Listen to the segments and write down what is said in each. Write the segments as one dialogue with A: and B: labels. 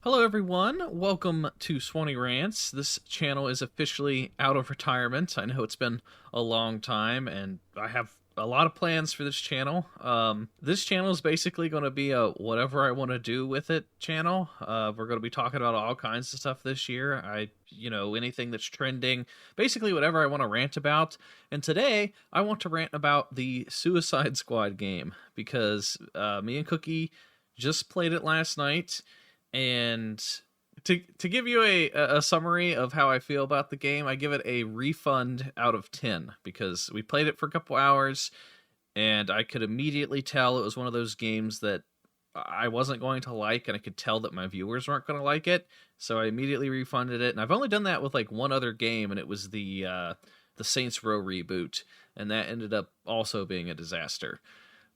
A: Hello, everyone. Welcome to Swanee Rants. This channel is officially out of retirement. I know it's been a long time, and I have a lot of plans for this channel. This channel is basically going to be a whatever I want to do with it channel. We're going to be talking about all kinds of stuff this year. Anything that's trending, basically whatever I want to rant about. And today, I want to rant about the Suicide Squad game because me and Cookie just played it last night. And to give you a summary of how I feel about the game, I give it a refund out of 10 because we played it for a couple hours and I could immediately tell it was one of those games that I wasn't going to like, and I could tell that my viewers weren't going to like it. So I immediately refunded it. And I've only done that with like one other game, and it was the Saints Row reboot, and that ended up also being a disaster.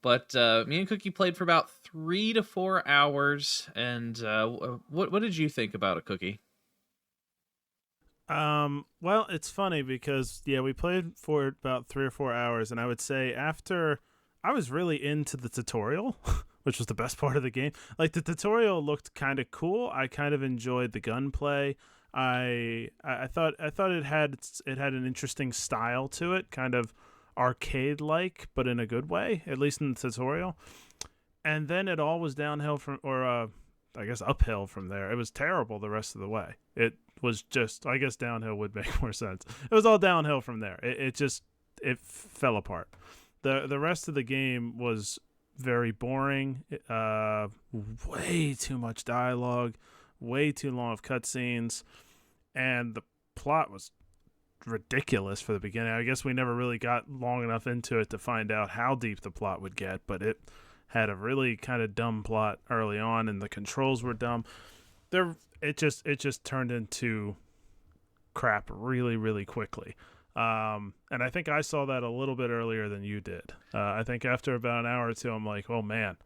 A: But me and Cookie played for about 3 to 4 hours, and what did you think about it, Cookie?
B: Well, it's funny because we played for about 3 or 4 hours, and I would say after I was really into the tutorial, which was the best part of the game. Like the tutorial looked kind of cool. I kind of enjoyed the gunplay. I thought it had an interesting style to it, kind of arcade like, but in a good way, at least in the tutorial. And then it all was downhill from, or I guess uphill from there. It was terrible the rest of the way. It was just, I guess downhill would make more sense. It was all downhill from there. It fell apart. The rest of the game was very boring. Way too much dialogue, way too long of cutscenes, and the plot was ridiculous for the beginning. I guess we never really got long enough into it to find out how deep the plot would get, but it had a really kind of dumb plot early on, and the controls were dumb. It just turned into crap really, really quickly. And I think I saw that a little bit earlier than you did. I think after about an hour or two, I'm like, oh man,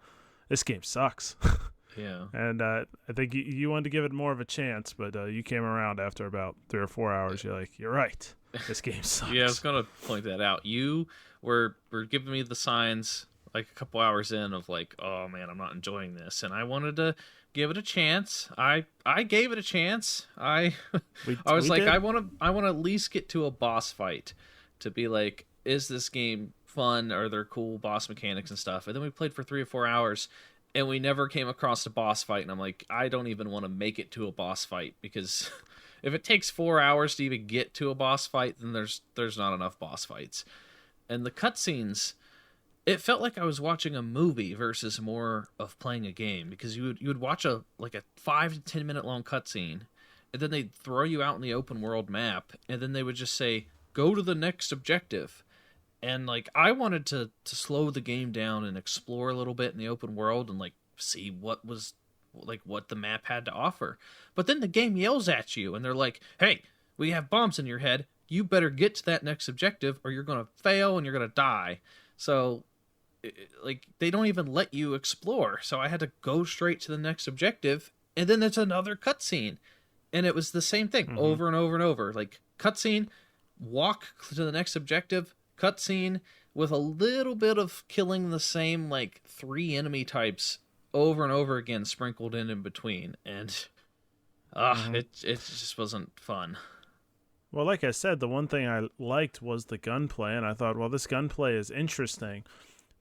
B: this game sucks.
A: Yeah.
B: And I think you wanted to give it more of a chance, but you came around after about 3 or 4 hours. You're like, you're right. This game sucks.
A: Yeah, I was gonna point that out. You were giving me the signs like a couple hours in of like, oh man, I'm not enjoying this, and I wanted to give it a chance. I gave it a chance. I was
B: We
A: like,
B: did.
A: I want to at least get to a boss fight to be like, is this game fun? Are there cool boss mechanics and stuff? And then we played for 3 or 4 hours, and we never came across a boss fight. And I'm like, I don't even want to make it to a boss fight because if it takes 4 hours to even get to a boss fight, then there's not enough boss fights. And the cutscenes, it felt like I was watching a movie versus more of playing a game, because you would watch a 5 to 10 minute long cutscene, and then they'd throw you out in the open world map, and then they would just say, go to the next objective. And like, I wanted to slow the game down and explore a little bit in the open world and like see what was like what the map had to offer. But then the game yells at you and they're like, hey, we have bombs in your head, you better get to that next objective or you're gonna fail and you're gonna die. So like, they don't even let you explore, so I had to go straight to the next objective, and then there's another cutscene, and it was the same thing over and over and over. Like, cutscene, walk to the next objective, cutscene, with a little bit of killing the same like 3 enemy types over and over again, sprinkled in between, and it just wasn't fun.
B: Well, like I said, the one thing I liked was the gunplay, and I thought, well, this gunplay is interesting,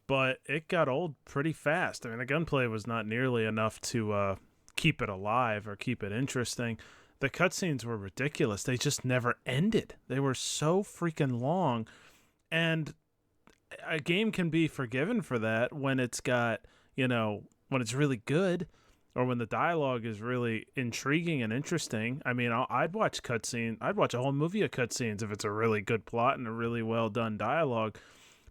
B: but it got old pretty fast. I mean, the gunplay was not nearly enough to keep it alive or keep it interesting. The cutscenes were ridiculous. They just never ended. They were so freaking long, and a game can be forgiven for that when it's got, when it's really good, or when the dialogue is really intriguing and interesting. I mean, I'd watch I'd watch a whole movie of cutscenes if it's a really good plot and a really well done dialogue.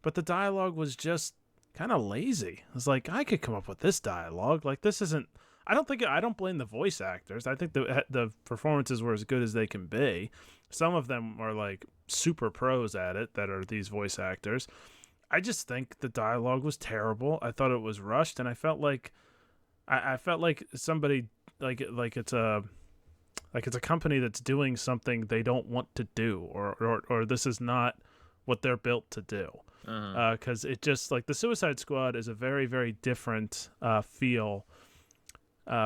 B: But the dialogue was just kind of lazy. It's like, I could come up with this dialogue. Like, this isn't. I don't blame the voice actors. I think the performances were as good as they can be. Some of them are like super pros at it, that are these voice actors. I just think the dialogue was terrible. I thought it was rushed, and I felt like I felt like somebody like it's a company that's doing something they don't want to do, or this is not what they're built to do. Because it just, like, the Suicide Squad is a very, very different feel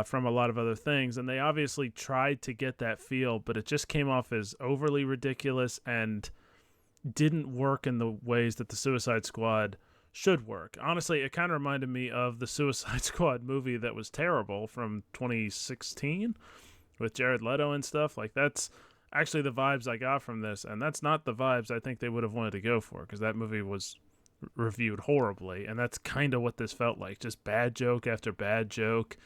B: from a lot of other things, and they obviously tried to get that feel, but it just came off as overly ridiculous and didn't work in the ways that the Suicide Squad should work. Honestly, it kind of reminded me of the Suicide Squad movie that was terrible from 2016 with Jared Leto and stuff. Like, that's actually the vibes I got from this, and that's not the vibes I think they would have wanted to go for, because that movie was reviewed horribly, and that's kind of what this felt like. Just bad joke after bad joke.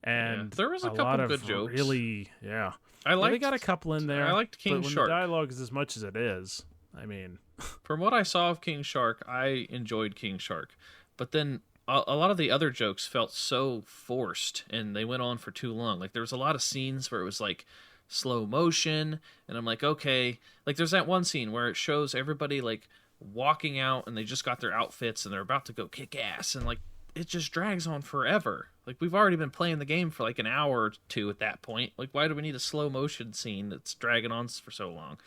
B: And
A: there was a couple
B: lot of
A: good jokes.
B: Really, yeah.
A: They
B: got a couple in there.
A: I liked King
B: but when
A: Shark.
B: the dialogue is as much as it is, I mean,
A: from what I saw of King Shark, I enjoyed King Shark. But then a lot of the other jokes felt so forced, and they went on for too long. Like, there was a lot of scenes where it was like slow motion, and I'm like, okay. Like, there's that one scene where it shows everybody like walking out, and they just got their outfits, and they're about to go kick ass, and like, it just drags on forever. Like, we've already been playing the game for like an hour or two at that point. Like, why do we need a slow motion scene that's dragging on for so long?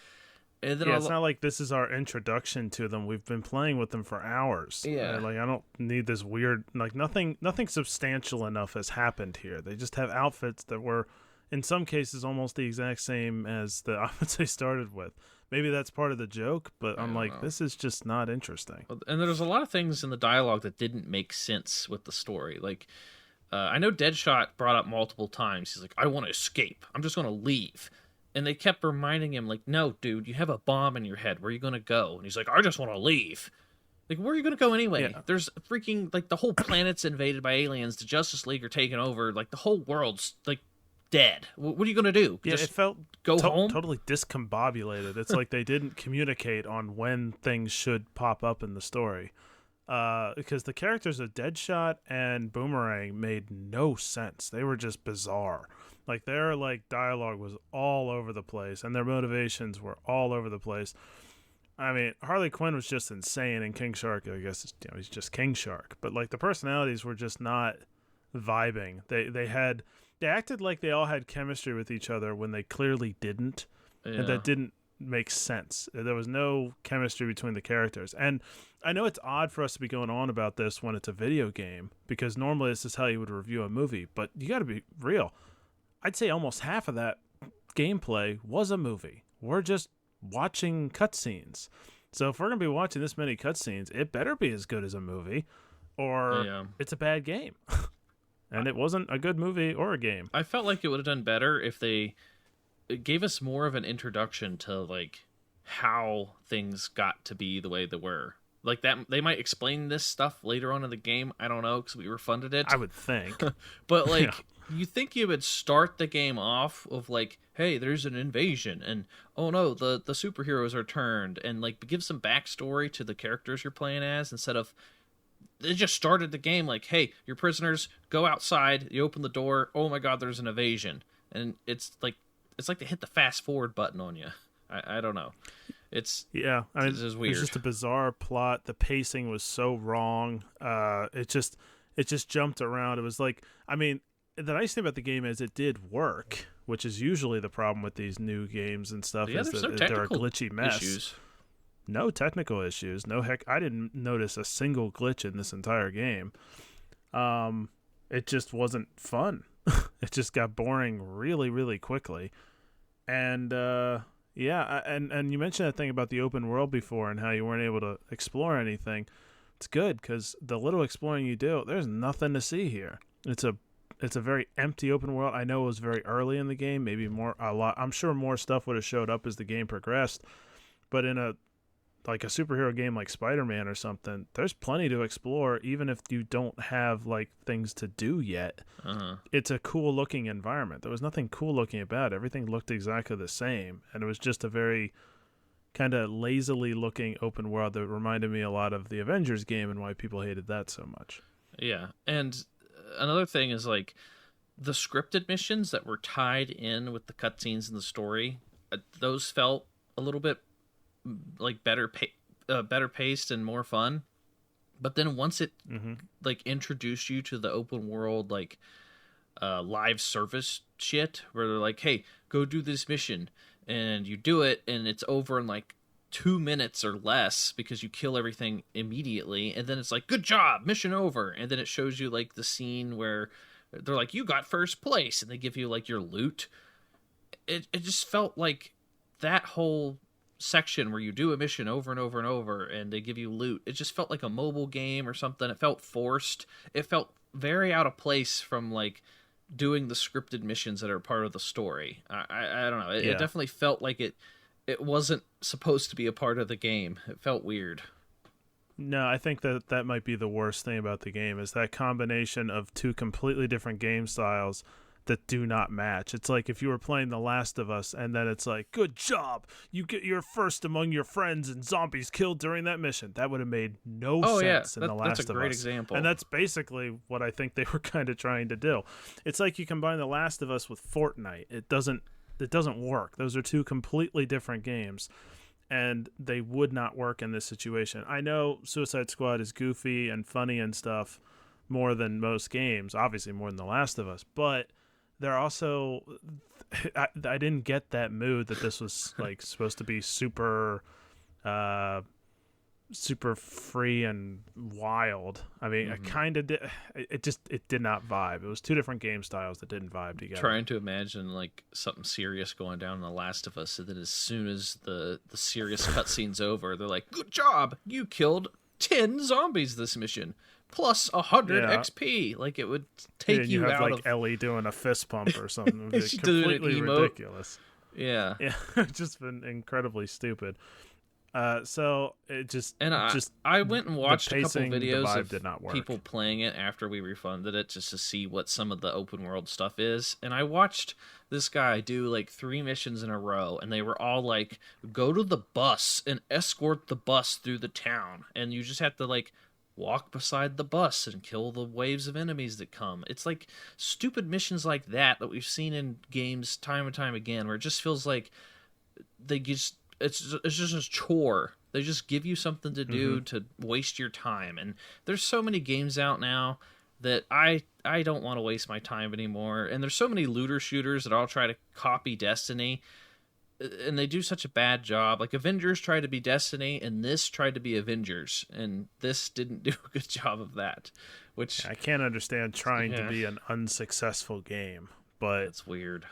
A: And then
B: it's not like this is our introduction to them. We've been playing with them for hours.
A: Yeah.
B: Like, I don't need this weird, like, nothing substantial enough has happened here. They just have outfits that were, in some cases, almost the exact same as the outfits they started with. Maybe that's part of the joke, but I'm like, this is just not interesting.
A: And there's a lot of things in the dialogue that didn't make sense with the story. Like, I know Deadshot brought up multiple times. He's like, I want to escape. I'm just going to leave. And they kept reminding him, like, no, dude, you have a bomb in your head. Where are you going to go? And he's like, I just want to leave. Like, where are you going to go anyway? Yeah. There's freaking, like, the whole planet's invaded by aliens. The Justice League are taking over. Like, the whole world's, like, dead. What are you going to do?
B: Yeah,
A: just
B: it felt
A: go home?
B: Totally discombobulated. It's like they didn't communicate on when things should pop up in the story. Because the characters of Deadshot and Boomerang made no sense. They were just bizarre. Like, their like dialogue was all over the place, and their motivations were all over the place. I mean, Harley Quinn was just insane, and King Shark, I guess, he's just King Shark. But like, the personalities were just not vibing. They acted like they all had chemistry with each other when they clearly didn't, and that didn't make sense. There was no chemistry between the characters. And I know it's odd for us to be going on about this when it's a video game, because normally this is how you would review a movie, but you got to be real. I'd say almost half of that gameplay was a movie. We're just watching cutscenes. So if we're going to be watching this many cutscenes, it better be as good as a movie, or it's a bad game. And it wasn't a good movie or a game.
A: I felt like it would have done better if they gave us more of an introduction to, like, how things got to be the way they were. Like, that they might explain this stuff later on in the game. I don't know, because we refunded it.
B: I would think.
A: But, like, you think you would start the game off of, like, hey, there's an invasion, and, oh no, the superheroes are turned, and, like, give some backstory to the characters you're playing as, instead of, they just started the game like, hey, you're prisoners, go outside, you open the door, oh my god, there's an invasion. And it's like they hit the fast forward button on you. I don't know. It's
B: weird. It's just a bizarre plot. The pacing was so wrong. It just jumped around. It was like, I mean, the nice thing about the game is it did work, which is usually the problem with these new games and stuff.
A: Yeah,
B: is that they're a glitchy mess.
A: Issues.
B: No technical issues. No heck. I didn't notice a single glitch in this entire game. It just wasn't fun. It just got boring really, really quickly. And and you mentioned that thing about the open world before and how you weren't able to explore anything. It's good, because the little exploring you do, there's nothing to see here. It's a very empty open world. I know it was very early in the game. Maybe I'm sure more stuff would have showed up as the game progressed. But in a superhero game like Spider-Man or something, there's plenty to explore, even if you don't have like things to do yet. It's a cool looking environment. There was nothing cool looking about it. Everything looked exactly the same, and it was just a very kind of lazily looking open world that reminded me a lot of the Avengers game and why people hated that so much.
A: Yeah, and another thing is, like, the scripted missions that were tied in with the cutscenes in the story, those felt a little bit like better paced and more fun. But then once it like introduced you to the open world, like live service shit, where they're like, hey, go do this mission, and you do it, and it's over in like 2 minutes or less because you kill everything immediately, and then it's like, good job, mission over, and then it shows you like the scene where they're like, you got first place, and they give you like your loot. It just felt like that whole section where you do a mission over and over and over and they give you loot, it just felt like a mobile game or something. It felt forced. It felt very out of place from like doing the scripted missions that are part of the story. I don't know. It definitely felt like it wasn't supposed to be a part of the game. It felt weird.
B: No, I think that might be the worst thing about the game, is that combination of two completely different game styles that do not match. It's like if you were playing The Last of Us and then it's like, good job, you get your first among your friends and zombies killed during that mission. That would have made no sense in The Last of Us.
A: That's a great example.
B: And that's basically what I think they were kind of trying to do. It's like you combine The Last of Us with Fortnite. It doesn't work. Those are two completely different games, and they would not work in this situation. I know Suicide Squad is goofy and funny and stuff more than most games, obviously more than The Last of Us, but they're also, I didn't get that mood that this was like supposed to be super free and wild. I mean, I kind of did. It did not vibe. It was two different game styles that didn't vibe together.
A: Trying to imagine like something serious going down in The Last of Us, and then as soon as the serious cutscene's over, they're like, "Good job, you killed 10 zombies this mission, plus 100 XP." Like it would take you
B: have
A: out
B: like
A: of
B: Ellie doing a fist pump or something. It would be completely ridiculous.
A: Yeah,
B: it's just been incredibly stupid. So it just
A: I went and watched a couple videos
B: did not work.
A: People playing it after we refunded it just to see what some of the open world stuff is. And I watched this guy do like 3 missions in a row, and they were all like, go to the bus and escort the bus through the town, and you just have to like walk beside the bus and kill the waves of enemies that come. It's like stupid missions like that we've seen in games time and time again, where it just feels like they just it's just a chore. They just give you something to do to waste your time. And there's so many games out now that I don't want to waste my time anymore. And there's so many looter shooters that all try to copy Destiny, and they do such a bad job. Like Avengers tried to be Destiny, and this tried to be Avengers, and this didn't do a good job of that. Which
B: I can't understand trying to be an unsuccessful game, but
A: it's weird.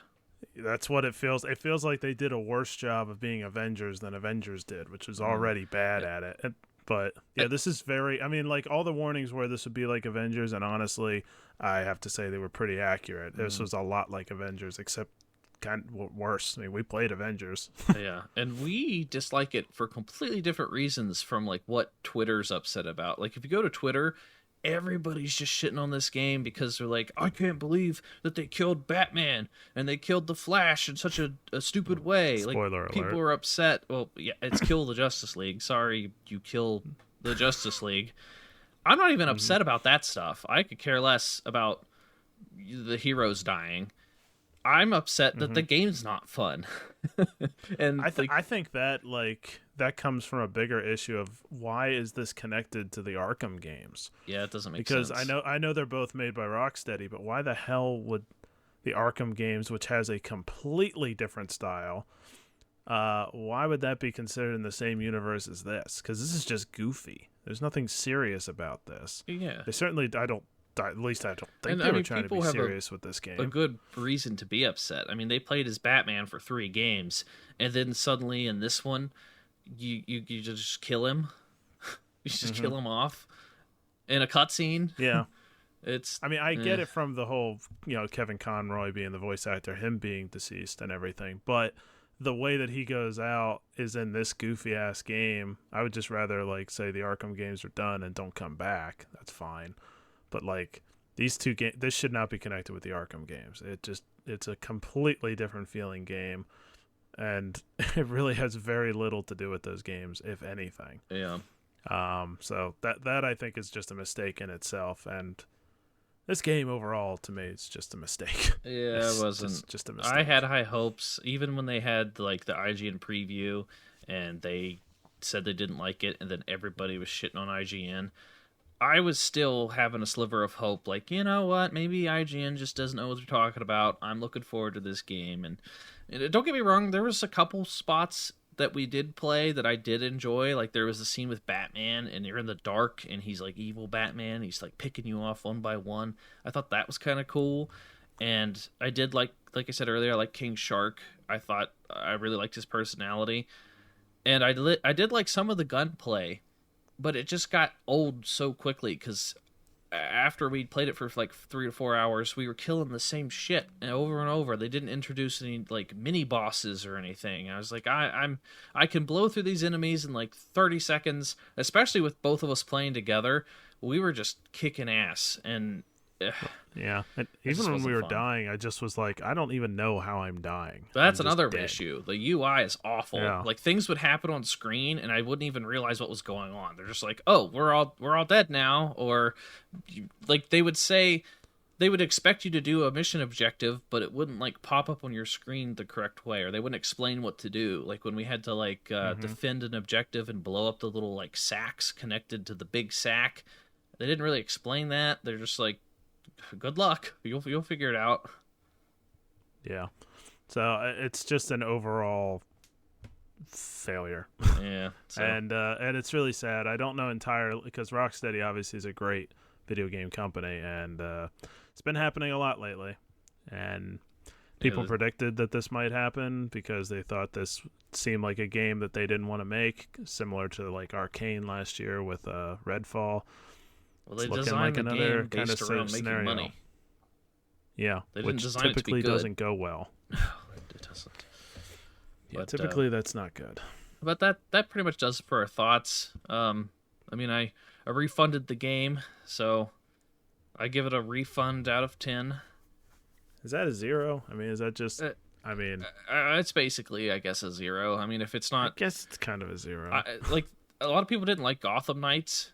B: That's what it feels. It feels like they did a worse job of being Avengers than Avengers did, which was already bad at it. But yeah, this is very, I mean, like all the warnings where this would be like Avengers, and honestly, I have to say they were pretty accurate. This was a lot like Avengers, except kind of worse. I mean, we played Avengers.
A: Yeah, and we dislike it for completely different reasons from like what Twitter's upset about. Like if you go to Twitter, everybody's just shitting on this game because they're like, I can't believe that they killed Batman and they killed the Flash in such a stupid way.
B: Spoiler
A: like people
B: alert.
A: are upset. Well, yeah, it's kill the Justice League. Sorry, you killed the Justice League. I'm not even upset about that stuff. I could care less about the heroes dying. I'm upset that the game's not fun. And
B: I think that like that comes from a bigger issue of why is this connected to the Arkham games?
A: Yeah, it doesn't make
B: sense.
A: sense.
B: Because I know they're both made by Rocksteady, but why the hell would the Arkham games, which has a completely different style, why would that be considered in the same universe as this? Because this is just goofy. There's nothing serious about this.
A: Yeah,
B: they certainly at least I don't think they were trying to be serious with this game.
A: A good reason to be upset. I mean, they played as Batman for 3 games, and then suddenly in this one, you just kill him. You just kill him off in a cutscene.
B: Yeah, I mean, I get
A: eh.
B: it from the whole, Kevin Conroy being the voice actor, him being deceased and everything, but the way that he goes out is in this goofy ass game. I would just rather like say the Arkham games are done and don't come back. That's fine. But like these two games, this should not be connected with the Arkham games. It's a completely different feeling game, and it really has very little to do with those games, if anything.
A: Yeah.
B: So that I think is just a mistake in itself, and this game overall to me is just a mistake.
A: Yeah, it wasn't
B: just a mistake.
A: I had high hopes, even when they had like the IGN preview, and they said they didn't like it, and then everybody was shitting on IGN. I was still having a sliver of hope, like, you know what, maybe IGN just doesn't know what they're talking about. I'm looking forward to this game. And don't get me wrong, there was a couple spots that we did play that I did enjoy. Like there was a scene with Batman and you're in the dark and he's like evil Batman. He's like picking you off one by one. I thought that was kind of cool. And I did like I said earlier, I like King Shark. I thought I really liked his personality. And I did like some of the gunplay, but it just got old so quickly because after we played it for like 3 to 4 hours, we were killing the same shit over and over. They didn't introduce any like mini bosses or anything. I was like, I can blow through these enemies in like 30 seconds, especially with both of us playing together. We were just kicking ass, and
B: yeah, and even when we were dying, I just was like, I don't even know how I'm dying.
A: That's another issue. The UI is awful.
B: Yeah.
A: Like things would happen on screen, and I wouldn't even realize what was going on. They're just like, "Oh, we're all dead now," or like they would say, they would expect you to do a mission objective, but it wouldn't like pop up on your screen the correct way, or they wouldn't explain what to do. Like when we had to like defend an objective and blow up the little like sacks connected to the big sack, they didn't really explain that. They're just like, good luck, you'll figure it out.
B: Yeah, so it's just an overall failure.
A: Yeah, so.
B: and it's really sad. I don't know entirely, because Rocksteady obviously is a great video game company, and it's been happening a lot lately, and people predicted that this might happen because they thought this seemed like a game that they didn't want to make, similar to like Arcane last year with Redfall.
A: Well, they designed the game based around making money.
B: Yeah,
A: they
B: which typically doesn't go well.
A: It doesn't.
B: Yeah, but, typically that's not good.
A: But that pretty much does it for our thoughts. I mean, I refunded the game, so I give it a refund out of 10.
B: Is that a 0? I mean, is that just... I mean...
A: it's basically, I guess, a 0. I mean, if it's not...
B: I guess it's kind of a 0.
A: Like, a lot of people didn't like Gotham Knights,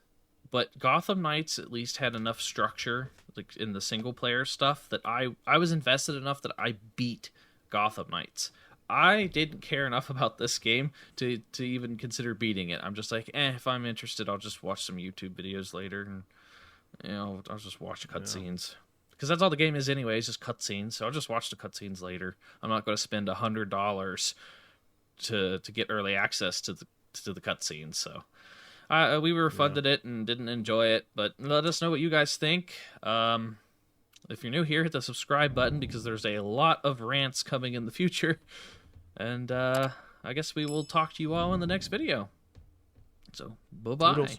A: but Gotham Knights at least had enough structure, like in the single-player stuff, that I was invested enough that I beat Gotham Knights. I didn't care enough about this game to even consider beating it. I'm just like, if I'm interested, I'll just watch some YouTube videos later, and I'll just watch cutscenes. Because that's all the game is anyway, it's just cutscenes, so I'll just watch the cutscenes later. I'm not going to spend $100 to get early access to the cutscenes, so... we refunded it and didn't enjoy it, but let us know what you guys think. If you're new here, hit the subscribe button because there's a lot of rants coming in the future. And I guess we will talk to you all in the next video. So, bye-bye. Toodles.